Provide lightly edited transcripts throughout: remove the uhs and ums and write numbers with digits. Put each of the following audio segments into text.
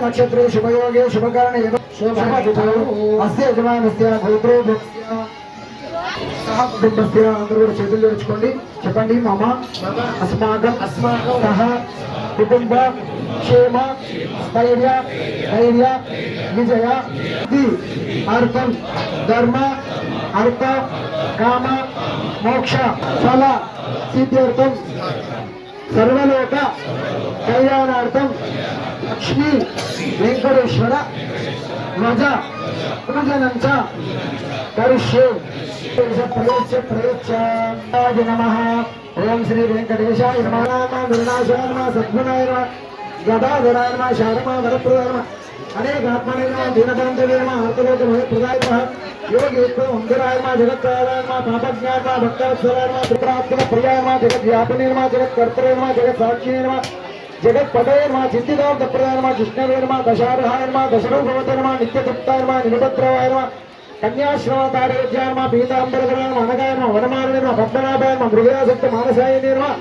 नक्षत्रे शुभयोगे शुभकरणे अस्य यजमानस्य गोत्रो सह कुटुंबस्य అందరూ కూడా చేతులు జోడించుకోండి చెప్పండి మమ అస్మాకం సహ కుటుంబ క్షేమ స్థైర్య ధైర్య విజయ అర్థం ధర్మ అర్థ కామ మోక్ష ఫల సిద్ధ్యర్థం సర్వలోక కళ్యాణార్థం లక్ష్మీ వెంకటేశ్వర ధ్వజ పూజనం చ కరిష్యే ప్రయచ్ఛాయ నమః. ఓం శ్రీ వెంకటేశాయ నమః. నిర్నాశాయ నమః. సద్గుణాయ నమః. గదాధరాయ నమః. శారమా వరప్రదాయ నమః. అనేకాత్మనే నమః. దీనబాంధవే నమః. ఆర్తలోక భయప్రదాయ నమః. योगेश्वर मंदिराय नमः. जगत्काराय नमः. पापज्ञाय नमः. भक्तवत्सलाय नमः. त्रिपुरात्मक प्रियाय नमः. जगद्व्यापिने नमः. जगत्कर्त्रे नमः. जगत्साक्षिणे नमः. जगत्पतये नमः. सिद्धिदान्तप्रदाय नमः. कृष्णवे नमः. दशार्हाय नमः. दशरूपवते नमः. नित्यतृप्ताय नमः. निरुपद्रवाय नमः. कन्याश्रमतारेज्याय नमः. पीताम्बरधराय नमः. अनगाय नमः. वनमालिने नमः. पद्मनाभाय नमः. मृगयासक्त मानसायिने नमः.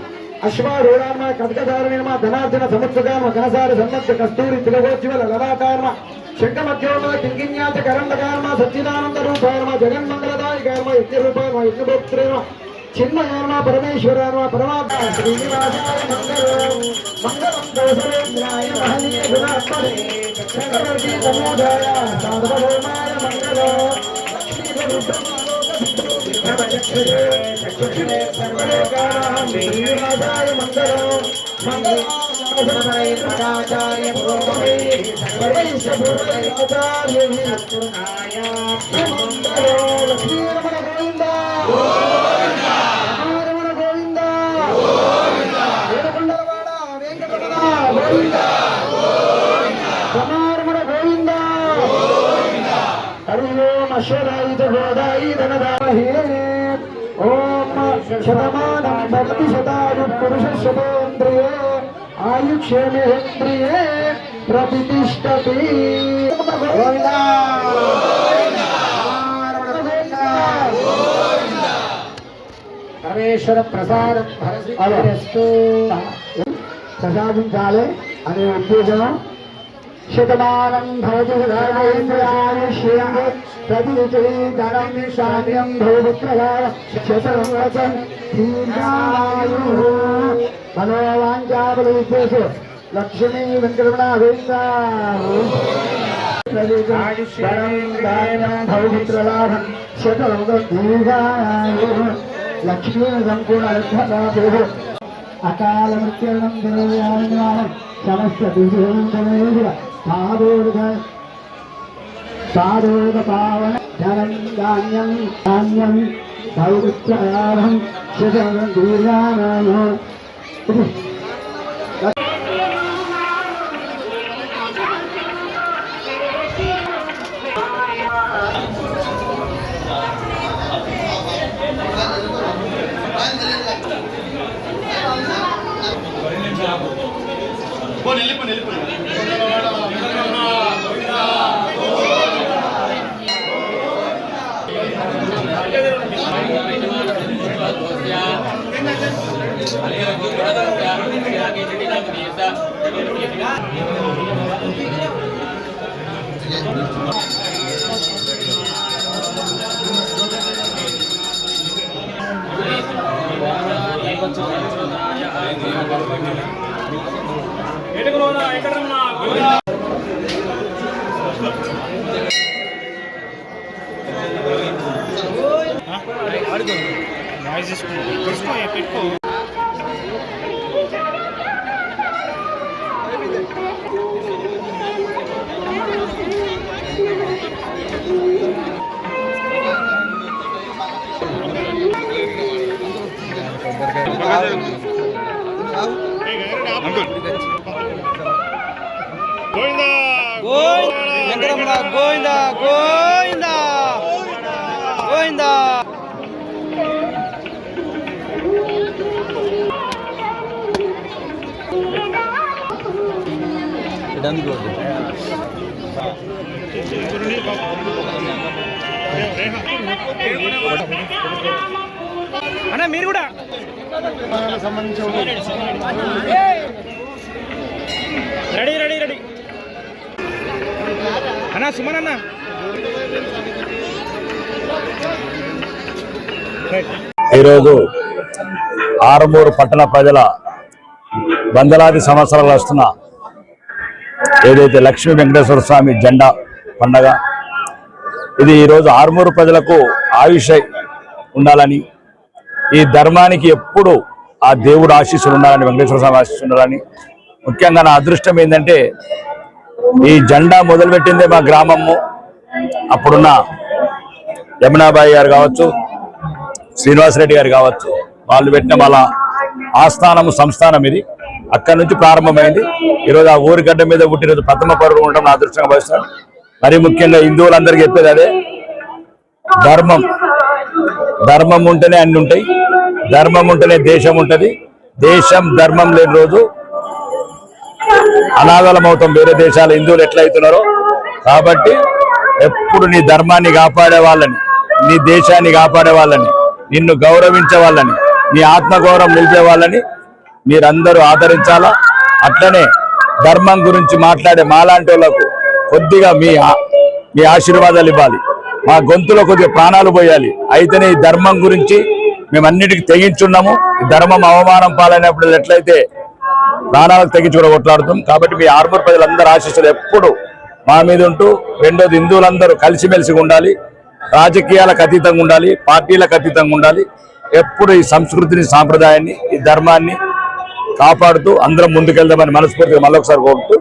अश्वारूढाय नमः. कटकधारिणे नमः. धनार्जन समुत्सुकाय नमः. घनसार सन्नद्ध कस्तूरी तिलकोज्ज्वल ललाटाय नमः. शंखमध्योम किंकिन्याच करंडकाय नमः. सच्चिदानंद रूपाय नमः. जगन्मंगलदायकाय नमः. यज्ञरूपाय नमः. यज्ञभोक्त्रे नमः. चिन्मयाय नमः. परमेश्वराय नमः. परमात्मा श्रीनिवासाय मंगलम् मंगलम् दोषरेन्द्राय महनीय गुणात्मने चक्रवर्ती तमोधाय सार्वभौमाय मंगलम् सर्वलोकानां श्रीनिवासाय मंगलम् मंगलम् पराचार्य भोगे सर्वैश्च भूताचार्य सत्पुरुषाय मंगलो लक्ष्मी रमण गोविंद रमण गोविंद वेणुकुंडलवाड वेंकटरमण गोविंद रमण गोविंद हरि ओम अश्वदायित गोदायि धनदाहि ओम शतमानं भवति शतायु पुरुषशतेन्द्रिये आयुक्षेमेन्द्रिये प्रतिष्ठति गोविंदा परमेश्वर प्रसादं भरस्तु ప్రసాదించాలి అనే ఉద్దేశం. శతమానం భవతి ధర్మేంద్రియాయుష్యం ప్రతిచైతరం శామ్యం భూపుత్రగాయ శతవచన్ దీర్ఘాయుః మనోవాంఛాబలేషు లక్ష్మీ వెంకటరమణ గోవింద భౌపుత్రలాభం శతదీర్ఘాయుః లక్ష్మీ సంపూర్ణ లబ్ధలాభో అకాల మృత్యుర్ణం దినయానం సమస్త దివ్యేంద్రమేవ సాధోద పావన ధనం ధాన్యం ధాన్యం భౌపుత్రలాభం శతదీర్ఘాయుః వెంకటరమణ గోవింద గోవింద గోవింద. అన్న మీరు కూడా సంబంధించి రెడీ రెడీ రెడీ ఈరోజు ఆరుమూరు పట్టణ ప్రజల వందలాది సంవత్సరాలు వస్తున్న ఏదైతే లక్ష్మీ వెంకటేశ్వర స్వామి జెండా పండగ, ఇది ఈరోజు ఆరుమూరు ప్రజలకు ఆయుష్ ఉండాలని, ఈ ధర్మానికి ఎప్పుడు ఆ దేవుడు ఆశీస్సులు ఉండాలని, వెంకటేశ్వర స్వామి ఆశీస్సులు ఉండాలని. ముఖ్యంగా నా అదృష్టం ఏంటంటే ఈ జెండా మొదలుపెట్టిందే మా గ్రామము. అప్పుడున్న యమునాబాయి గారు కావచ్చు, శ్రీనివాసరెడ్డి గారు కావచ్చు, వాళ్ళు పెట్టిన వాళ్ళ ఆస్థానము సంస్థానం ఇది. అక్కడి నుంచి ప్రారంభమైంది. ఈరోజు ఆ ఊరి గడ్డ మీద పుట్టినరోజు ప్రథమ పరువు ఉండడం నా అదృష్టంగా భావిస్తాను. మరి ముఖ్యంగా హిందువులందరికీ చెప్పేది అదే, ధర్మం ఉంటేనే అన్ని ఉంటాయి, ధర్మం ఉంటేనే దేశం ఉంటుంది. దేశం ధర్మం లేని రోజు అనాథలమవుతాం. వేరే దేశాల హిందువులు ఎట్లయితున్నారో. కాబట్టి ఎప్పుడు నీ ధర్మాన్ని కాపాడే వాళ్ళని, నీ దేశాన్ని కాపాడే వాళ్ళని, నిన్ను గౌరవించే వాళ్ళని, నీ ఆత్మగౌరవం నిలిపే వాళ్ళని మీరందరూ ఆదరించాలా. అట్లనే ధర్మం గురించి మాట్లాడే మాలాంటి వాళ్ళకు కొద్దిగా మీ ఆశీర్వాదాలు ఇవ్వాలి. మా గొంతులో కొద్దిగా ప్రాణాలు పోయాలి. అయితేనే ఈ ధర్మం గురించి మేమన్నిటికీ తెగించున్నాము. ఈ ధర్మం అవమానం పాలైనప్పుడు ఎట్లయితే ప్రాణాలకు తెగించి కూడా కొట్లాడుతాం. కాబట్టి మీ ఆరుమూరు ప్రజలందరూ ఆశీస్సులు ఎప్పుడు మా మీద ఉంటూ, రెండోది హిందువులందరూ కలిసిమెలిసి ఉండాలి, రాజకీయాలకు అతీతంగా ఉండాలి, పార్టీలకు అతీతంగా ఉండాలి. ఎప్పుడు ఈ సంస్కృతిని, సాంప్రదాయాన్ని, ఈ ధర్మాన్ని కాపాడుతూ అందరం ముందుకెళ్దామని మనస్ఫూర్తిగా మళ్ళొకసారి కోరుతూ